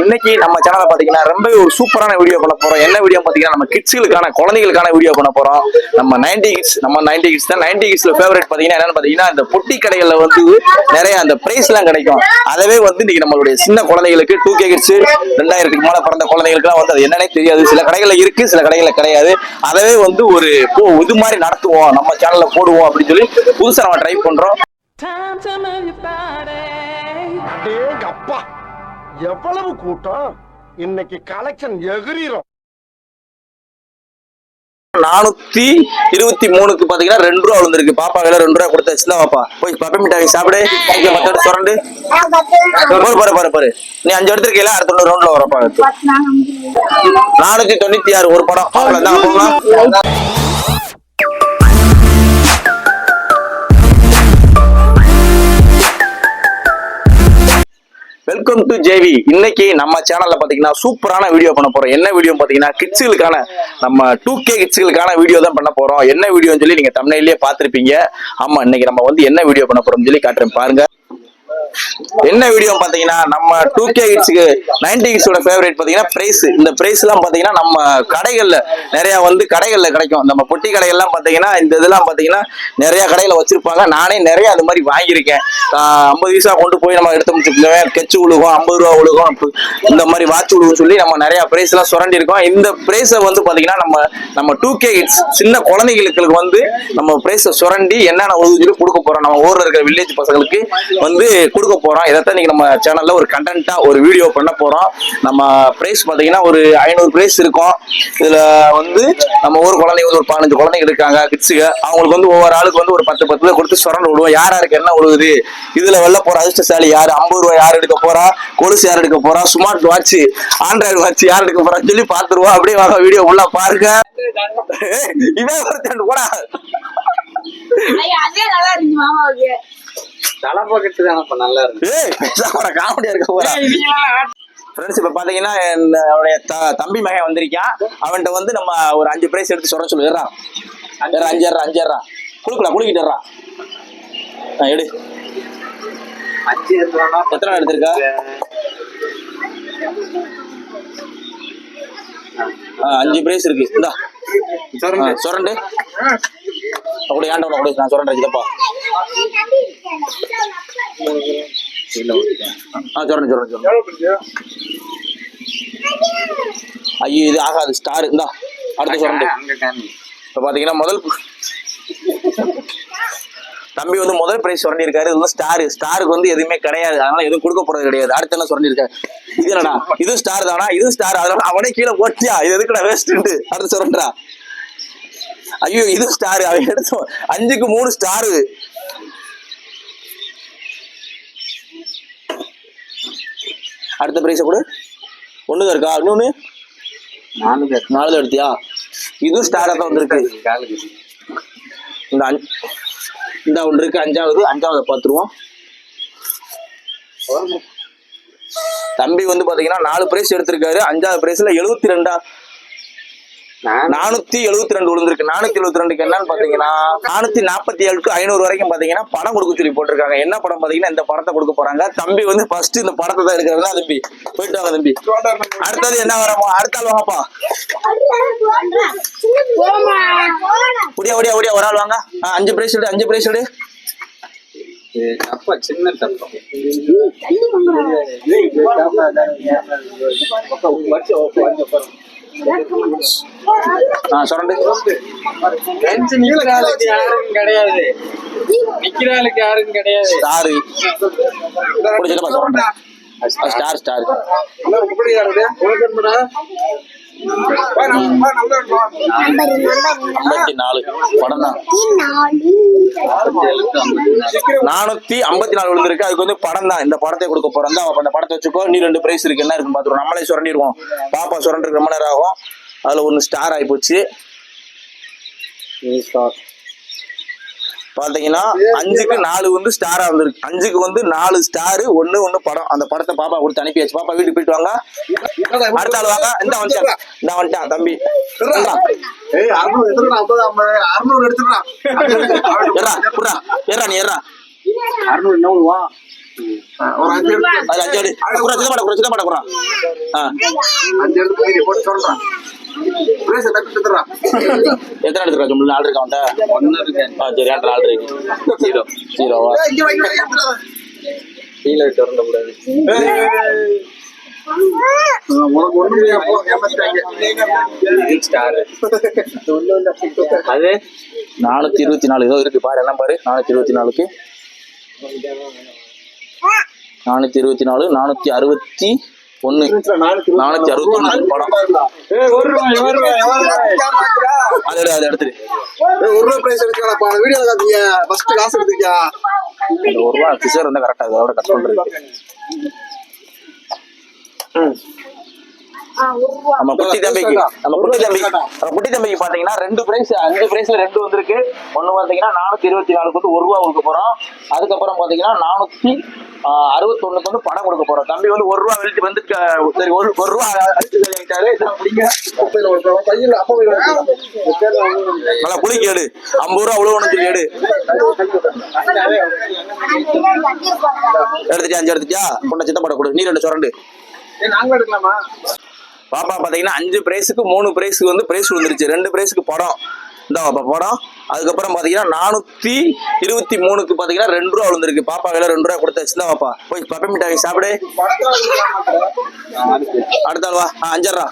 இன்னைக்கு நம்ம சேனல்ல பாத்தீங்கன்னா ரொம்ப ஒரு சூப்பரான வீடியோ பண்ண போறோம். என்ன வீடியோ பாத்தீங்கன்னா நம்ம கிட்ஸ்களுக்கான குழந்தைகளுக்கான வீடியோ பண்ண போறோம். நம்ம 90 கிட்ஸ் தான் 90 கிட்ஸ்ல ஃபேவரட் பாத்தீங்கன்னா என்னன்னு பாத்தீங்கன்னா இந்த பொட்டி கடைகள்ல வந்து நிறைய அந்த பிரைஸ் எல்லாம் கிடைக்கும். அதவே வந்து இன்னைக்கு நம்மளுடைய சின்ன குழந்தைகளுக்கு 2K கிட்ஸ் 2000க்கு மேல பிறந்த குழந்தைகளுக்கு எல்லாம் வந்து அது என்னன்னே தெரியாது. சில கடைகள்ல இருக்கு, சில கடைகள்ல கிடையாது. அதவே வந்து ஒரு இது மாதிரி நடத்துவோம், நம்ம சேனல்ல போடுவோம் அப்படின்னு சொல்லி புதுசா நம்ம ட்ரை பண்றோம். அப்பா எவ்வளவு கூட்டம் இன்னைக்கு கலெக்ஷன் எகிரிரும். 423க்கு பாத்தீங்கன்னா 2 ரூபா விழுந்திருக்கு. பாப்பா வேலை 2 ரூபா கொடுத்தாச்சுதான். பாப்பா போய் பப்பி மிட்டாய் சாப்பிடு. மத்த சுரண்டு பாரு நீ 5 எடுத்திருக்கீங்களா? அடுத்த ரவுண்ட்ல வரப்பா 496 ஒரு படம். Welcome to JV. இன்னைக்கு நம்ம சேனல்ல பாத்தீங்கன்னா சூப்பரான வீடியோ பண்ண போறோம். என்ன வீடியோ பாத்தீங்கன்னா கிட்ஸ்களுக்கான நம்ம 2K கிட்ஸ்களுக்கான வீடியோ தான் பண்ண போறோம். என்ன வீடியோன்னு சொல்லி நீங்க தம்ப்நெயிலே பாத்திருப்பீங்க. ஆமா, இன்னைக்கு நம்ம வந்து என்ன வீடியோ பண்ண போறோம்னு சொல்லி காட்டுறேன் பாருங்க. என்ன வீடியோ பாத்தீங்கன்னா நம்ம 2K கிட்ஸ்க்கு 90 கிட்ஸோட ஃபேவரட் பாத்தீங்கன்னா பிரைஸ். இந்த பிரைஸ் எல்லாம் பாத்தீங்கன்னா நம்ம கடைகள்ல நிறைய வந்து கடைகள்ல கிடைக்கும். நம்ம பொட்டி கடைகள்லாம் பாத்தீங்கன்னா இந்த இதெல்லாம் பாத்தீங்கன்னா நிறைய கடையில வச்சிருப்பாங்க. நானே நிறைய அது மாதிரி வாங்கியிருக்கேன். 50 பைசா கொண்டு போய் நம்ம எடுத்து முடிச்சுக்கோங்க. கெச்சு உழுகும், 50 ரூபா உழுகும், இந்த மாதிரி வாட்ச் உழுகும் சொல்லி நம்ம நிறைய பிரைஸ் எல்லாம் சுரண்டி இருக்கோம். இந்த பிரைஸை வந்து பாத்தீங்கன்னா நம்ம 2K கிட்ஸ் சின்ன குழந்தைகளுக்கு வந்து நம்ம பிரைஸை சுரண்டி என்னென்ன உழுது சொல்லி கொடுக்க போறோம். நம்ம ஊர்ல இருக்கிற வில்லேஜ் பசங்களுக்கு வந்து கொடுக்க போறோம். இதைத்தான் நீங்க நம்ம சேனல்ல ஒரு கண்டென்ட்டா ஒரு வீடியோ பண்ண போறோம். நம்ம பிரைஸ் பாத்தீங்கன்னா ஒரு 500 பிரைஸ் இருக்கும். இதுல வந்து நம்ம ஊர் குழந்தைங்க வந்து ஒரு 15 குழந்தைங்க இருக்காங்க கிட்ஸுக்கு. அவங்களுக்கு வந்து ஒவ்வொரு ஆளுக்கு வந்து ஒரு 10 கொடுத்து சுரண்டு விடுவோம். யாருக்கு என்ன உழுகுது, இதுல வெள்ள போற அதிர்ஷ்டசாலி யாரு, 50 ரூபாய் யார் எடுக்க போறா, கொலுசு யார் எடுக்க போறா, ஸ்மார்ட் வாட்ச் ஆண்ட்ராய்டு வாட்ச் யார் எடுக்க போறான்னு சொல்லி பாத்துருவோம். அப்படியே வாங்க வீடியோ உள்ள பாருங்க. இவன் ஒருத்தன் போடா என்னுடைய தம்பி மகன் வந்திருக்கான். அவன்கிட்ட வந்து நம்ம ஒரு 5 பிரைஸ் எடுத்து சொல்ல சொல்லிடுறான். 5 குடுக்கலாம், குளிக்கிட்டுறான். எடு 5 எத்தனை எடுத்திருக்கா? 5 பிரைஸ் இருக்கு. இந்தா சொரண்டு அப்படி ஏன்டா கூட நான் சொரண்டு வச்சுக்கப்பா. ஐயோ இது ஆகாது. ஸ்டார் இந்தா அடுத்த சொரண்டு. இப்ப பாத்தீங்கன்னா முதல் தம்பி வந்து முதல் பிரைஸ் சுரண்டி இருக்காரு. இது வந்து ஸ்டாருக்கு வந்து எதுவுமே கிடையாது, அதனால எதுவும் கொடுக்க போறது கிடையாது. அடுத்த என்ன சுரண்டி இருக்காரு? இது என்னடா, இது ஸ்டார் தானா? இது ஸ்டார், அதனால அவனே கீழே போட்டியா, இது எதுக்குடா வேஸ்ட். அடுத்து சுரண்டா. ஐயோ இது ஸ்டார், அவன் எடுத்தோம் 5க்கு 3 ஸ்டாரு. அடுத்த பிரைஸ கூட ஒண்ணுதான் இருக்கா? இன்னொன்னு 4 எடுத்தியா? இதுவும் ஸ்டாரா தான் வந்திருக்கு. இந்த ஒன்று இருக்கு. 5வது பார்த்துருவோம். தம்பி வந்து பாத்தீங்கன்னா 4 பிரைஸ் எடுத்திருக்காரு. 5வது பிரைஸ்ல 72 472 விழுந்திருக்கு. 472க்கு என்னன்னு பாத்தீங்கன்னா 447க்கு 500 வரைக்கும் பாத்தீங்கன்னா படம் கொடுக்க சொல்லி போட்டிருக்காங்க. என்ன படம் பாத்தீங்கன்னா இந்த படத்தை கொடுக்க போறாங்க. தம்பி வந்து ஃபர்ஸ்ட் இந்த படத்தை தான் எடுக்கிறாங்க. தம்பி போயிட்டு வாங்க தம்பி. அடுத்தது என்ன வரமோ அடுத்த ஆள் வாங்கப்பா. ஒடியா ஒரு ஆள் வாங்க. 5 பிரைஸ் எடு, 5 பிரைஸ் எடு. சின்ன சொரண்டு. யாரும் கிடையாது. ஸ்டார் ஸ்டார் 54 படம் தான். 454 விழுந்திருக்கு. அதுக்கு வந்து படம் தான். இந்த படத்தை கொடுக்க போறோம். அந்த படத்தை வச்சுக்கோ. நீ 2 பிரைஸ் இருக்கு. என்ன இருக்குன்னு பாத்துருவோம். நம்மளே சுரண்டிடுவோம். பாப்பா சுரண்டு ரொம்ப நேரம் ஆகும். அதுல 1 ஸ்டார் ஆகி போச்சு. பாத்தீங்கன்னா 5க்கு 4 வந்து ஸ்டாரா வந்திருக்கு. 5க்கு வந்து 4 ஸ்டார், 1 படம். அந்த படத்தை பாப்பா கொடுத்து அனுப்பியாச்சு. பாப்பா வீட்டுக்கு போயிட்டு வாங்க. அடுத்த ஆள் வாங்க. இந்த வந்துட்டான் தம்பி. நீ ஒரு 5 எடுத்து அது 5 எடு சின்ன மாட குறா 5 எடுத்து நீங்க போட்டு சொல்றேன். பிரேஸ் தட்டு தரறா. எத்தனை எடுத்துக்கா ஜும்ல ஆர்டர் இருக்கா உன்ட 1 இருக்கு சரி ஆர்டர் இருக்கு 0 வா இங்க வைங்க கீழ திறந்த கூடாது உனக்கு ஒண்ணுமே அப்போ ஏமாத்தாங்க ஸ்டார் அது 424 ஏதோ இருக்கு பாரு என்ன பாரு 424க்கு 424 461 படம் அது எடுத்துரு 1 ரூபாய் பிரைஸ் எடுக்கலாம்ப்பா. வீடியோல காட்டுங்க. ஃபர்ஸ்ட் காசு எடுத்துக்கியா. இந்த 1 ரூபா கிஷோர் இருந்தா கரெக்டா அதோட கட் பண்றது நம்ம குட்டி தம்பிக்கு பாத்தீங்கன்னா 2 பிரைஸ் 5 பிரைஸ்ல 2 வந்திருக்கு. ஒண்ணு பாத்தீங்கன்னா 424 வந்து 1 ரூபா கொடுக்க போறோம். அதுக்கப்புறம் பாத்தீங்கன்னா 461 வந்து பணம் கொடுக்க போறோம். தம்பி வந்து 1 ரூபா வெளிட்டு வந்து சரி 1 ரூபா அடிச்சு சொல்லிட்டாரு. பையில அப்ப நல்லா குளிக்க எடு 50 ரூபா அவ்வளவு சொல்லி எடு எடுத்துச்சா கொண்ட சித்தப்பட கொடு நீ 2 சுரண்டு நாங்க எடுக்கலாமா? பாப்பா பாத்தீங்கன்னா 5 பிரைஸுக்கு 3 பிரைஸுக்கு வந்து பிரைஸ் விழுந்துருச்சு. 2 பிரைஸுக்கு படம் இந்த படம். அதுக்கப்புறம் பாத்தீங்கன்னா 423க்கு பாத்தீங்கன்னா 2 ரூபா விழுந்திருக்கு. பாப்பா வேலை 2 ரூபா கொடுத்தாச்சு தான். பாப்பா போய் பப்பி மிட்டாய் சாப்பிடு. அடுத்த ஆள் வா 5 ரூபா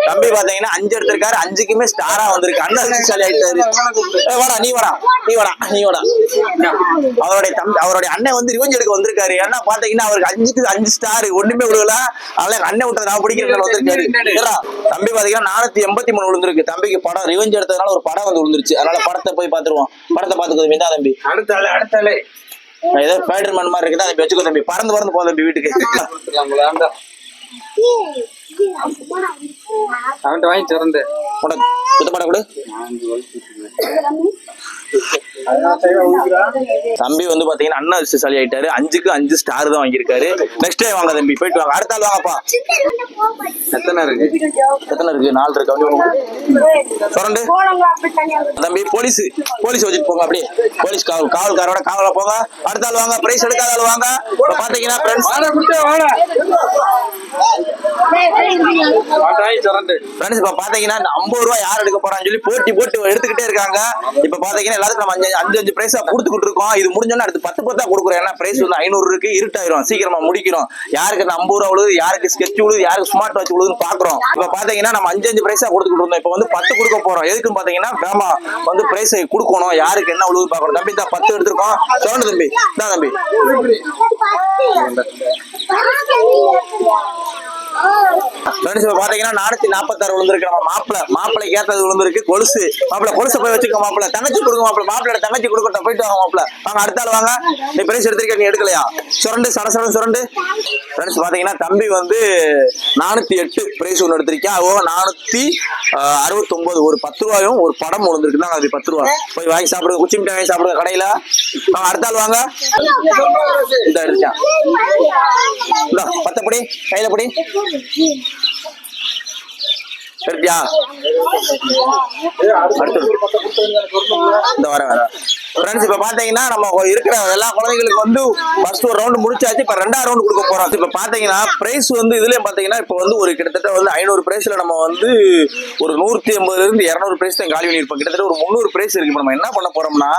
தம்பி பாத்தீங்கன்னா 5 எடுத்திருக்காரு. 5க்குமே ஸ்டாரா வந்திருக்கு. அண்ணன் சாலி ஆயிட்டாரு. வாடா நீ வாடா அவருடைய அண்ணன் வந்து ரிவெஞ்ச் எடுக்க வந்திருக்காரு. ஏன்னா பாத்தீங்கன்னா அவருக்கு 5க்கு 5 ஸ்டார் ஒண்ணுமே விழுகல. அதனால அண்ணன் விட்டது நான் பிடிக்கிறேன் வந்திருக்காரு. தம்பி பாத்தீங்கன்னா 483 விழுந்திருக்கு. தம்பிக்கு படம் ரிவெஞ்ச் எடுத்ததுனால ஒரு படம் வந்து விழுந்துருச்சு. அதனால படத்தை போய் பாத்துருவோம். படத்தை பாத்துக்கோ தான் தம்பி. அடுத்தாலே ஏதோ ஸ்பைடர்மேன் மாதிரி இருக்குதா தம்பி வச்சுக்கோ தம்பி. பறந்து போ தம்பி வீட்டுக்கு. அவன்கிட்ட வாங்கி திறந்து சுத்தப்பட கொடு. தம்பி வந்து பாத்தீங்கன்னா அண்ணா அதிர்ஷ்டசாலி ஆயிட்டாரு. 5க்கு 5 ஸ்டார் தான் வாங்கியிருக்காரு. நெக்ஸ்ட் டே வாங்க தம்பி போயிட்டு வாங்க. அடுத்த ஆள் வாங்கப்பா. எத்தனை இருக்கு 4 இருக்கு சுரண்டு தம்பி. போலீஸ் வச்சுட்டு போங்க. அப்படியே போலீஸ் காவல்காரோட காவல போங்க. அடுத்த ஆள் வாங்க. பிரைஸ் எடுக்காத ஆள் வாங்க. பாத்தீங்கன்னா ஃப்ரெண்ட்ஸ் இப்ப பாத்தீங்கன்னா 50 ரூபாய் யார் எடுக்க போறான்னு சொல்லி போட்டு எடுத்துக்கிட்டே இருக்காங்க. இப்ப பாத்தீங்கன்னா எல்லாத்துக்கும் நம்ம 5 பிரைஸா கொடுத்துக்கிட்டு இருக்கோம். இது முடிஞ்சோன்னா அடுத்து 10 கொடுக்குறோம். ஏன்னா பிரைஸ் வந்து 500 இருக்கு. இருட்டாயிரும். சீக்கிரமா முடிக்கிறோம். யாருக்கு அந்த 50 ரூபா விழுது, யாருக்கு ஸ்கெட்ச் விழுது, யாருக்கு ஸ்மார்ட் வாட்ச் விழுதுன்னு பாக்குறோம். இப்ப பாத்தீங்கன்னா நம்ம 5 பிரைஸா கொடுத்துக்கிட்டு இருந்தோம். இப்ப வந்து 10 கொடுக்க போறோம். எதுக்குன்னு பாத்தீங்கன்னா வேமா வந்து பிரைஸ் கொடுக்கணும். யாருக்கு என்ன விழுது பாக்கணும். தம்பி தான் 10 எடுத்திருக்கோம். சொல்லுங்க தம்பி. தான் தம்பி ஃப்ரெண்ட்ஸ் இப்ப பாத்தீங்கன்னா 446 விழுந்திருக்கு. நம்ம மாப்பிளைக்கு ஏத்தது விழுந்திருக்கு. கொலுசு கொலுசை போய் வச்சுக்க மாப்பிள்ள. தங்கச்சி கொடுங்க மாப்பிள்ளை தங்கச்சி கொடுக்கட்டும். போயிட்டு வாங்க மாப்பிள்ள. வாங்க அடுத்த ஆள் வாங்க. நீ பிரைஸ் எடுத்திருக்க நீ எடுக்கலையா? சுரண்டு சுரண்டு. ஃப்ரெண்ட்ஸ் பாத்தீங்கன்னா தம்பி வந்து 408 பிரைஸ் ஒன்று எடுத்திருக்கேன். அதுவும் 469 ஒரு 10 ரூபாயும் ஒரு படம் விழுந்திருக்கு. அது 10 ரூபா போய் வாங்கி சாப்பிடுங்க. குச்சி மிட்டாய் வாங்கி சாப்பிடுங்க கடையில. வாங்க அடுத்த ஆள் வாங்க. இந்த எடுத்தான் 10 படி கையில படி எடுத்தியா? இந்த வர ஃப்ரெண்ட்ஸ் இப்ப பாத்தீங்கன்னா நம்ம இருக்கிற எல்லா குழந்தைகளுக்கு வந்து ஃபர்ஸ்ட் ஒரு ரவுண்ட் முடிச்சாச்சு. இப்ப 2வது ரவுண்ட் கொடுக்க போறோம். இப்ப பாத்தீங்கன்னா பிரைஸ் வந்து இதுலயும் பாத்தீங்கன்னா இப்ப வந்து ஒரு கிட்டத்தட்ட வந்து 500 பிரைஸ்ல நம்ம வந்து ஒரு 180 இருந்து 200 பிரைஸ் தான் காலி பண்ணிருப்போம். கிட்டத்தட்ட ஒரு 300 பிரைஸ் இருக்கு. நம்ம என்ன பண்ண போறோம்னா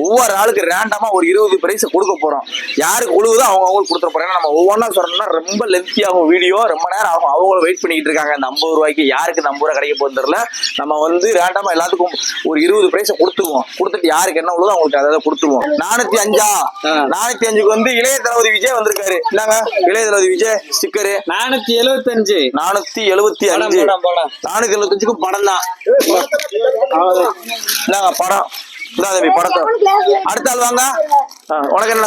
ஒவ்வொரு ஆளுக்கு ரேண்டமா ஒரு 20 பிரைஸ் கொடுக்க போறோம். யாருக்கு உழுவுதோ அவங்களுக்கு கொடுத்துட போறோம். ஏன்னா நம்ம ஒவ்வொன்றா சொல்றோம்னா ரொம்ப லென்த்தி ஆகும் வீடியோ, ரொம்ப நேரம் ஆகும். அவங்களும் வெயிட் பண்ணிட்டு இருக்காங்க. அந்த 50 ரூபாய்க்கு யாருக்கு 50 ரூபாய் கிடைக்க போகுது தெரியல. நம்ம வந்து ரேண்டமா எல்லாத்துக்கும் ஒரு 20 பிரைஸ் கொடுத்துருவோம். கொடுத்துட்டு யாருக்கு என்ன உழுதோ அவங்களுக்கு அதை கொடுத்துருவோம். 405க்கு வந்து இளைய தளபதி விஜய் வந்திருக்காரு. என்னங்க இளைய தளபதி விஜய் ஸ்டிக்கரு 475 475க்கு படம் தான். படம் தம்பி படத்தை அடுத்த ஆள் வாங்க. உனக்கு என்ன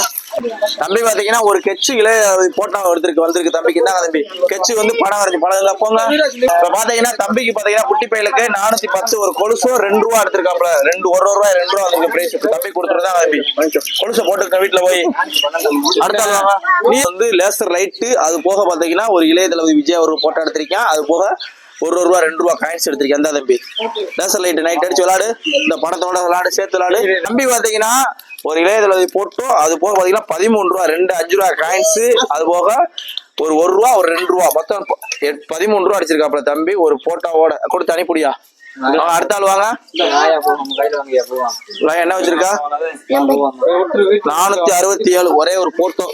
தம்பி பாத்தீங்கன்னா ஒரு கெச்சு இளைய போட்டோ வந்திருக்கு தம்பிக்கு. தான் தம்பி கெச்சு வந்து படம் வரைஞ்சு படம் போங்க. இப்ப பாத்தீங்கன்னா தம்பிக்கு பாத்தீங்கன்னா குட்டி பையலுக்கு 410 ஒரு கொலுசோ 2 ரூபா எடுத்திருக்காப்ல. 1 ரூபாய் 2 ரூபா வந்து பிரைஸ் தம்பி கொடுத்துருதான் தம்பி. கொலுசை போட்டுருக்க வீட்டுல போய். அடுத்த ஆள் வாங்க. நீ வந்து லேசர் லைட்டு அது போக பாத்தீங்கன்னா ஒரு இளைய தளபதி விஜய் ஒரு போட்டோ எடுத்திருக்கேன். அது போக ரூபா 2 ரூபா காயின்ஸ் எடுத்திருக்கேன். எந்த தம்பி லேசர் லைட் நைட் அடிச்சு விளையாடு, இந்த படத்தோட விளையாடு, சேர்த்து விளையாடு. தம்பி பாத்தீங்கன்னா ஒரு இளையதளபதி போட்டோ, அது போக பாத்தீங்கன்னா 13 ரூபா 2 5 ரூபா காயின்ஸ், அது போக ஒரு 1 ரூபா ஒரு 2 ரூபா மொத்தம் 13 ரூபா அடிச்சிருக்காப்ல தம்பி. ஒரு போட்டோவோட கொடுத்து அனுப்பிடியா. அடுத்த ஆள் வாங்க. என்ன வச்சிருக்கா 467 ஒரே ஒரு போட்டோ.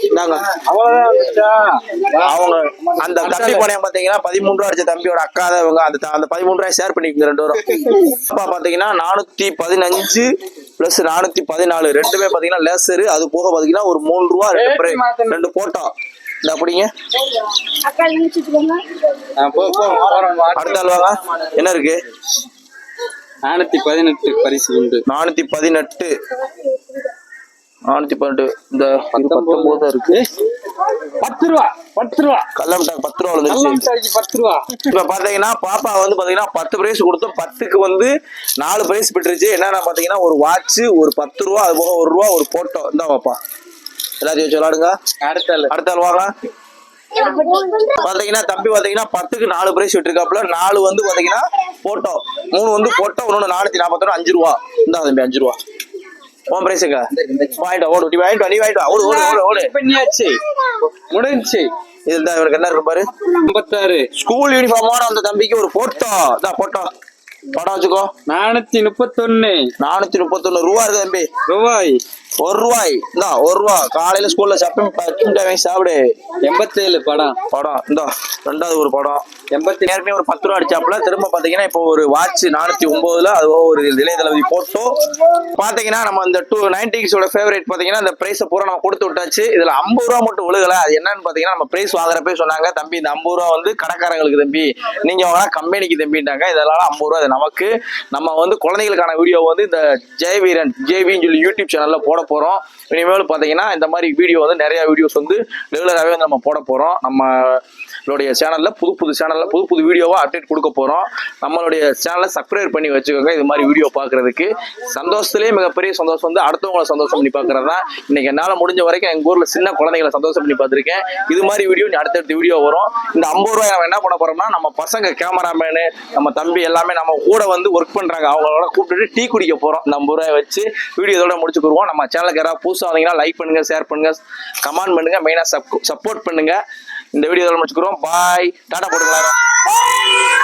அவங்க அந்த தம்பி பணையம் பாத்தீங்கன்னா 13 ரூபா அடிச்ச தம்பியோட அக்கா தான் இவங்க. அந்த 13 ரூபாய் ஷேர் பண்ணிக்கோங்க 2 பேரும். அப்பா பாத்தீங்கன்னா 415 பிளஸ் 414 ரெண்டுமே பாத்தீங்கன்னா லேசரு. அது போக பாத்தீங்கன்னா ஒரு 3 ரூபா 2 போட்டோ. இந்த அப்படிங்க அடுத்த ஆள் வாங்க. என்ன இருக்கு 418 பரிசு உண்டு. 418 இந்த 19 இருக்கு. 10 ரூபா கல்லம்டாக்கு 10 ரூபா வந்துருச்சு. 10 ரூபா. இப்ப பாத்தீங்கன்னா பாப்பா வந்து பாத்தீங்கன்னா 10 பிரைஸ் கொடுத்தோம். 10க்கு வந்து 4 பிரைஸ் பெற்றுச்சு. என்னன்னா பாத்தீங்கன்னா ஒரு வாட்ச், ஒரு 10 ரூபா, அது போக 1 ரூபா ஒரு போட்டோ. இந்த பாப்பா எல்லாத்தையும் வச்சு விளையாடுங்க. அடுத்த ஆள் வாங்க. பாத்தீங்கன்னா தம்பி பாத்தீங்கன்னா 10க்கு 4 பிரைஸ் விட்டுருக்காப்புல. 4 வந்து பாத்தீங்கன்னா போட்டோ, 3 வந்து போட்டோ, இன்னொன்னு 441 5 ரூபா. இந்த தம்பி 5 ரூபா உன் பிரைஸுங்க. வாங்கிட்டு ஓடு, நீ வாங்கிட்டு ஓடு. பண்ணியாச்சு, முடிஞ்சு. இதுதான் இவனுக்கு என்ன இருக்கு பாரு 56 ஸ்கூல் யூனிஃபார்மோட அந்த தம்பிக்கு ஒரு போட்டோ. இதான் போட்டோ படம் வச்சுக்கோ. 431 ரூபா இருக்கு தம்பி. ரூபாய் 1 ரூபாய். இந்தா 1 ரூபா. காலையில ஸ்கூல்ல வாங்கி சாப்பிடு. 87 படம். இந்த 2வது ஒரு படம் 80 ஏற்கனவே ஒரு 10 ரூபா அடிச்சாப்புல. திரும்ப பாத்தீங்கன்னா இப்போ ஒரு வாட்ச் 409 அது ஒரு இளையதளபதி போட்டோ. பாத்தீங்கன்னா நம்ம இந்த 90s ஃபேவரட் பாத்தீங்கன்னா இந்த பிரைஸ பூரா நம்ம கொடுத்து விட்டாச்சு. இதுல 50 ரூபா மட்டும் விழுகல. அது என்னன்னு பாத்தீங்கன்னா நம்ம பிரைஸ் வாங்குறப்பே சொன்னாங்க தம்பி இந்த 50 ரூபா வந்து கடைக்காரங்களுக்கு தம்பி, நீங்க வாங்கினா கம்பெனிக்கு தம்பிட்டாங்க. இதெல்லாம் 50 ரூபா நமக்கு. நம்ம வந்து குழந்தைகளுக்கான வீடியோ வந்து இந்த ஜெயவீரன் ஜேவின்னு சொல்லி யூடியூப் சேனல்ல போட போறோம். இனிமேல் பாத்தீங்கன்னா இந்த மாதிரி வீடியோ வந்து நிறைய வீடியோஸ் வந்து ரெகுலராகவே வந்து நம்ம போட போறோம். நம்மளுடைய சேனல்ல புது வீடியோவா அப்டேட் கொடுக்க போறோம். நம்மளுடைய சேனலை சப்ஸ்கிரைப் பண்ணி வச்சுக்கோங்க. இது மாதிரி வீடியோ பாக்குறதுக்கு சந்தோஷத்திலேயே மிகப்பெரிய சந்தோஷம் வந்து அடுத்தவங்களை சந்தோஷம் பண்ணி பாக்குறது தான். இன்னைக்கு என்னால முடிஞ்ச வரைக்கும் எங்க ஊர்ல சின்ன குழந்தைகளை சந்தோஷம் பண்ணி பார்த்திருக்கேன். இது மாதிரி வீடியோ அடுத்தடுத்த வீடியோ வரும். இந்த 50 ரூபாய் நம்ம என்ன பண்ண போறோம்னா நம்ம பசங்க கேமராமேனு நம்ம தம்பி எல்லாமே நம்ம கூட வந்து ஒர்க் பண்றாங்க. அவங்களோட கூப்பிட்டு டீ குடிக்க போறோம். இந்த 50 ரூபாய் வச்சு வீடியோ இதோட முடிச்சுக்குருவோம். நம்ம சேனலுக்கு யாராவது புதுசா வந்தீங்கன்னா லைக் பண்ணுங்க, ஷேர் பண்ணுங்க, கமெண்ட் பண்ணுங்க, மெயினா சப்போர்ட் பண்ணுங்க. இந்த வீடியோ இதோட முடிச்சுக்குறோம். பாய், டாடா போட்டுக்கலாம்.